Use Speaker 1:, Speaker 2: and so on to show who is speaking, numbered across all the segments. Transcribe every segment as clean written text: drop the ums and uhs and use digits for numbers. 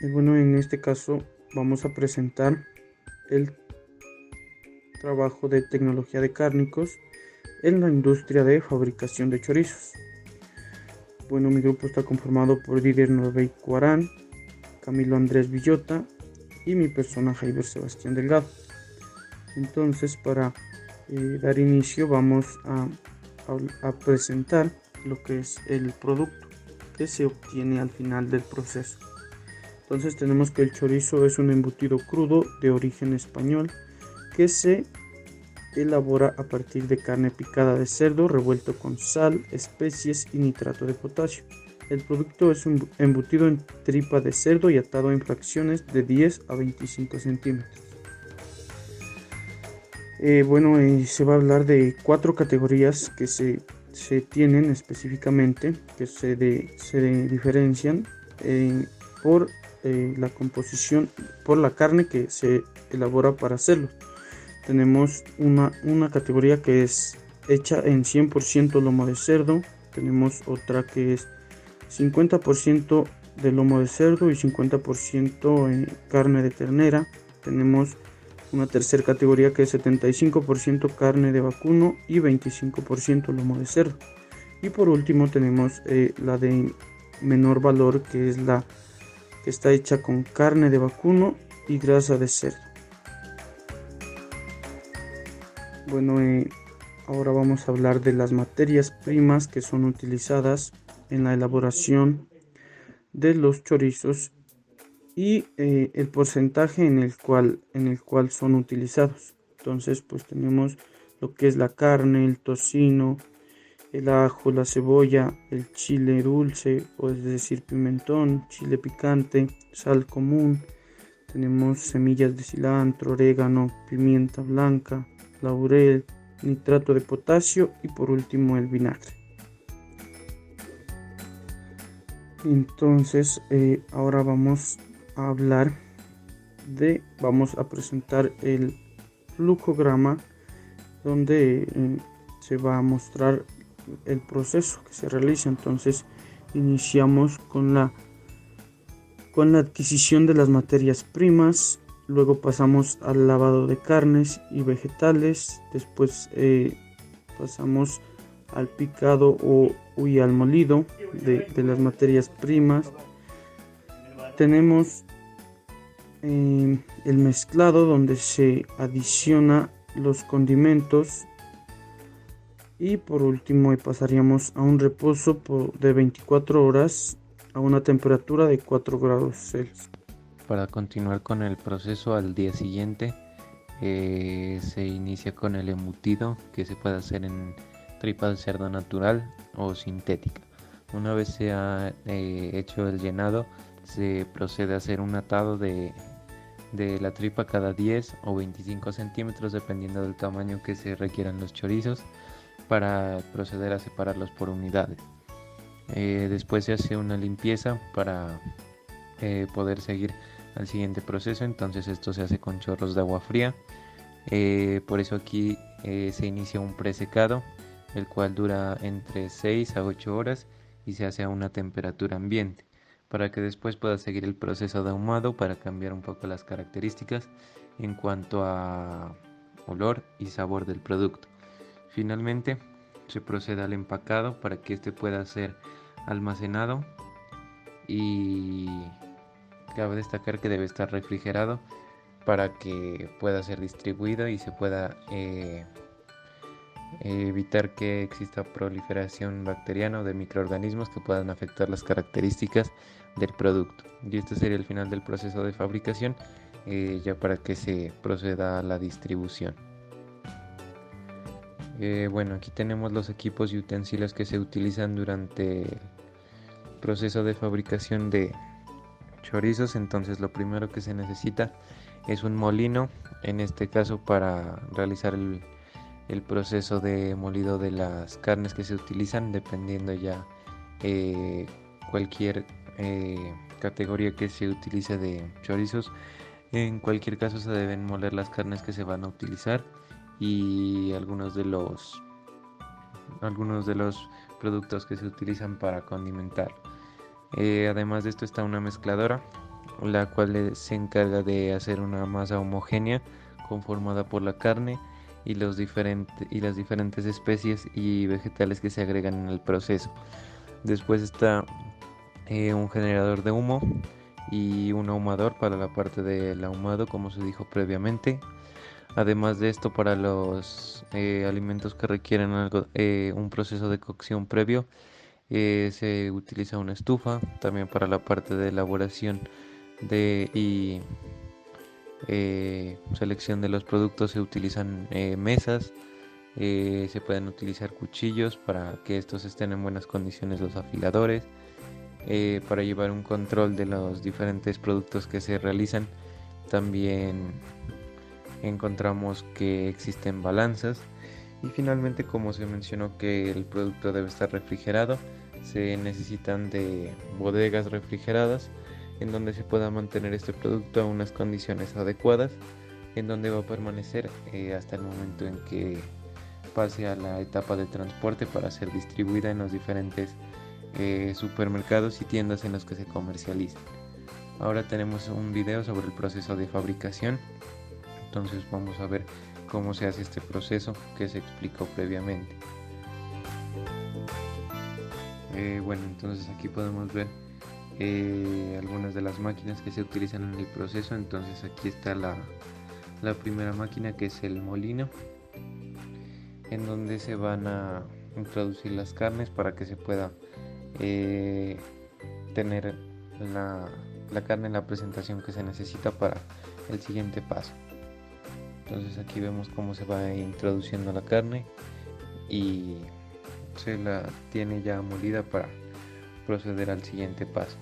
Speaker 1: Bueno, en este caso vamos a presentar el trabajo de tecnología de cárnicos en la industria de fabricación de chorizos. Bueno, mi grupo está conformado por Didier Norbey Cuarán, Camilo Andrés Villota y mi persona Jaiber Sebastián Delgado. Entonces, para dar inicio vamos a presentar lo que es el producto que se obtiene al final del proceso. Entonces tenemos que el chorizo es un embutido crudo de origen español que se elabora a partir de carne picada de cerdo revuelto con sal, especies y nitrato de potasio. El producto es un embutido en tripa de cerdo y atado en fracciones de 10 a 25 centímetros. Se va a hablar de 4 categorías que se tienen específicamente, que se diferencian por la composición, por la carne que se elabora para hacerlo. Tenemos una categoría que es hecha en 100% lomo de cerdo, tenemos otra que es 50% de lomo de cerdo y 50% carne de ternera, tenemos una tercera categoría que es 75% carne de vacuno y 25% lomo de cerdo. Y por último tenemos la de menor valor, que es la que está hecha con carne de vacuno y grasa de cerdo. Bueno, ahora vamos a hablar de las materias primas que son utilizadas en la elaboración de los chorizos y el porcentaje en el cual son utilizados. Entonces, pues tenemos lo que es la carne, el tocino, el ajo, la cebolla, el chile dulce, o es decir, pimentón, chile picante, sal común. Tenemos semillas de cilantro, orégano, pimienta blanca, laurel, nitrato de potasio y por último el vinagre. Entonces, ahora vamos a presentar el flujograma donde se va a mostrar el proceso que se realiza. Entonces, iniciamos con la adquisición de las materias primas, luego pasamos al lavado de carnes y vegetales, después pasamos al picado y al molido de las materias primas. Tenemos el mezclado, donde se adiciona los condimentos, y por último pasaríamos a un reposo de 24 horas a una temperatura de 4 grados Celsius.
Speaker 2: Para continuar con el proceso al día siguiente, se inicia con el embutido, que se puede hacer en tripa de cerdo natural o sintética. Una vez se ha hecho el llenado, se procede a hacer un atado de la tripa cada 10 o 25 centímetros, dependiendo del tamaño que se requieran los chorizos, para proceder a separarlos por unidades. Después se hace una limpieza para poder seguir al siguiente proceso. Entonces esto se hace con chorros de agua fría. Por eso aquí se inicia un presecado, el cual dura entre 6 a 8 horas y se hace a una temperatura ambiente, para que después pueda seguir el proceso de ahumado para cambiar un poco las características en cuanto a olor y sabor del producto. Finalmente se procede al empacado para que este pueda ser almacenado, y cabe destacar que debe estar refrigerado para que pueda ser distribuido y se pueda evitar que exista proliferación bacteriana o de microorganismos que puedan afectar las características del producto. Y este sería el final del proceso de fabricación, ya para que se proceda a la distribución. Bueno, aquí tenemos los equipos y utensilios que se utilizan durante el proceso de fabricación de chorizos. Entonces lo primero que se necesita es un molino, en este caso para realizar el proceso de molido de las carnes que se utilizan, dependiendo ya cualquier categoría que se utilice de chorizos. En cualquier caso se deben moler las carnes que se van a utilizar y algunos de los productos que se utilizan para condimentar. Además de esto está una mezcladora, la cual se encarga de hacer una masa homogénea conformada por la carne y las diferentes especies y vegetales que se agregan en el proceso. Después está un generador de humo y un ahumador para la parte del ahumado, como se dijo previamente. Además de esto, para los alimentos que requieren un proceso de cocción previo, se utiliza una estufa. También para la parte de elaboración y selección de los productos se utilizan mesas. Se pueden utilizar cuchillos para que estos estén en buenas condiciones, los afiladores. Para llevar un control de los diferentes productos que se realizan, también encontramos que existen balanzas. Y finalmente, como se mencionó que el producto debe estar refrigerado, se necesitan de bodegas refrigeradas en donde se pueda mantener este producto a unas condiciones adecuadas, en donde va a permanecer hasta el momento en que pase a la etapa de transporte para ser distribuida en los diferentes supermercados y tiendas en los que se comercializan. Ahora tenemos un video sobre el proceso de fabricación. Entonces vamos a ver cómo se hace este proceso que se explicó previamente. Bueno, entonces aquí podemos ver algunas de las máquinas que se utilizan en el proceso. Entonces aquí está la primera máquina, que es el molino, en donde se van a introducir las carnes para que se pueda tener la carne en la presentación que se necesita para el siguiente paso. Entonces aquí vemos cómo se va introduciendo la carne y se la tiene ya molida para proceder al siguiente paso.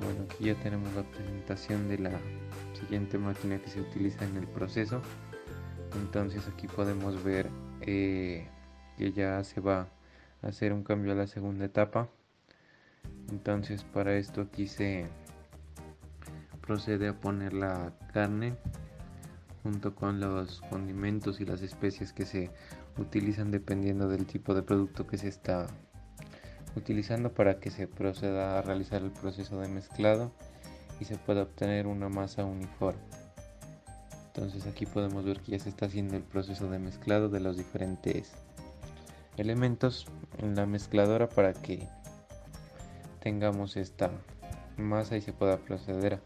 Speaker 2: Bueno, aquí ya tenemos la presentación de la siguiente máquina que se utiliza en el proceso. Entonces aquí podemos ver que ya se va a hacer un cambio a la segunda etapa. Entonces para esto aquí se procede a poner la carne junto con los condimentos y las especies que se utilizan dependiendo del tipo de producto que se está utilizando, para que se proceda a realizar el proceso de mezclado y se pueda obtener una masa uniforme. Entonces aquí podemos ver que ya se está haciendo el proceso de mezclado de los diferentes elementos en la mezcladora para que tengamos esta masa y se pueda proceder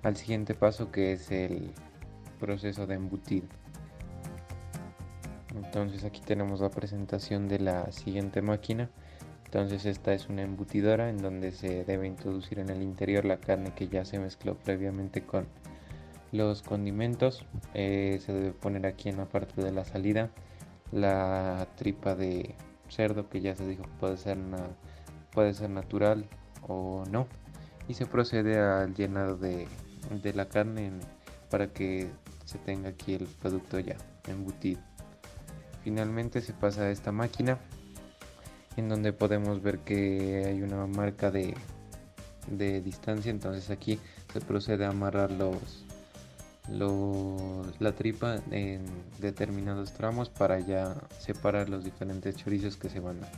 Speaker 2: al siguiente paso, que es el proceso de embutido. Entonces aquí tenemos la presentación de la siguiente máquina. Entonces esta es una embutidora en donde se debe introducir en el interior la carne que ya se mezcló previamente con los condimentos. Se debe poner aquí en la parte de la salida la tripa de cerdo, que ya se dijo puede ser natural o no, y se procede al llenado de la carne para que se tenga aquí el producto ya embutido. Finalmente se pasa a esta máquina en donde podemos ver que hay una marca de distancia. Entonces aquí se procede a amarrar la tripa en determinados tramos para ya separar los diferentes chorizos que se van a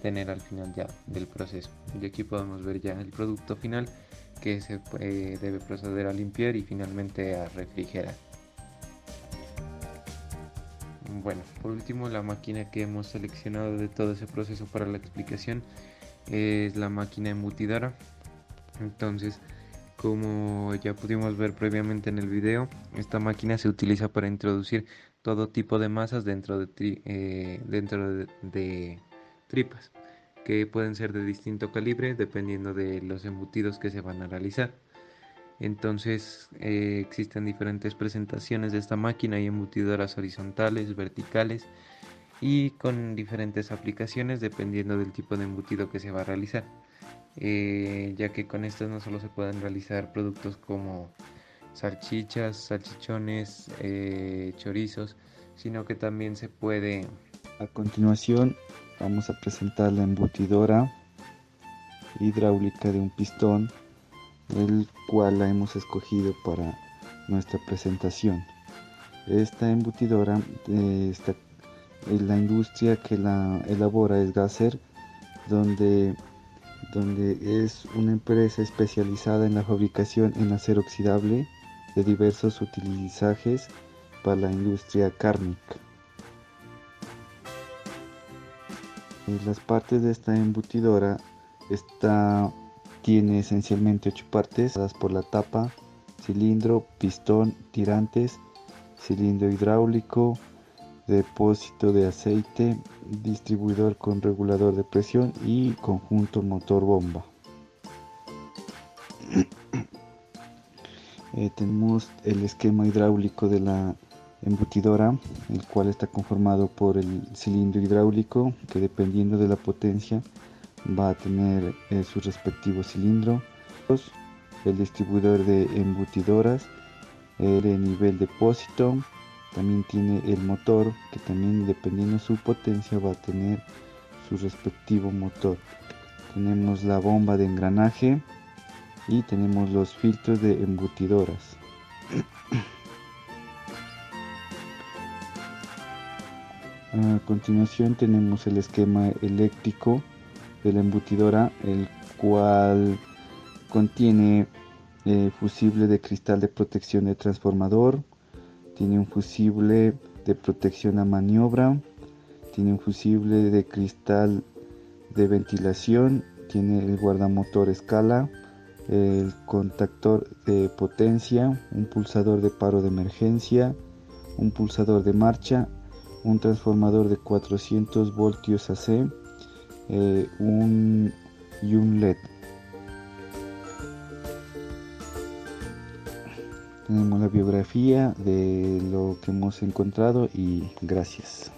Speaker 2: tener al final ya del proceso. Y aquí podemos ver ya el producto final, que se debe proceder a limpiar y finalmente a refrigerar. Bueno, por último, la máquina que hemos seleccionado de todo ese proceso para la explicación es la máquina embutidora. Entonces, como ya pudimos ver previamente en el video, esta máquina se utiliza para introducir todo tipo de masas dentro de tripas, que pueden ser de distinto calibre dependiendo de los embutidos que se van a realizar. Entonces existen diferentes presentaciones de esta máquina. Hay embutidoras horizontales, verticales y con diferentes aplicaciones dependiendo del tipo de embutido que se va a realizar, ya que con estas no solo se pueden realizar productos como salchichas, salchichones, chorizos, sino que también se puede...
Speaker 3: A continuación vamos a presentar la embutidora hidráulica de un pistón, el cual la hemos escogido para nuestra presentación. Esta embutidora está la industria que la elabora es Gasser, donde es una empresa especializada en la fabricación en acero oxidable de diversos utilizajes para la industria cárnica. Las partes de esta embutidora tiene esencialmente 8 partes, dadas por la tapa, cilindro, pistón, tirantes, cilindro hidráulico, depósito de aceite, distribuidor con regulador de presión y conjunto motor-bomba. Tenemos el esquema hidráulico de la embutidora, el cual está conformado por el cilindro hidráulico, que dependiendo de la potencia va a tener su respectivo cilindro, el distribuidor de embutidoras, el nivel depósito, también tiene el motor, que también dependiendo de su potencia va a tener su respectivo motor. Tenemos la bomba de engranaje y tenemos los filtros de embutidoras. A continuación tenemos el esquema eléctrico de la embutidora, el cual contiene fusible de cristal de protección de transformador, tiene un fusible de protección a maniobra, tiene un fusible de cristal de ventilación, tiene el guardamotor escala, el contactor de potencia, un pulsador de paro de emergencia, un pulsador de marcha, un transformador de 400 voltios AC y un LED. Tenemos la biografía de lo que hemos encontrado y gracias.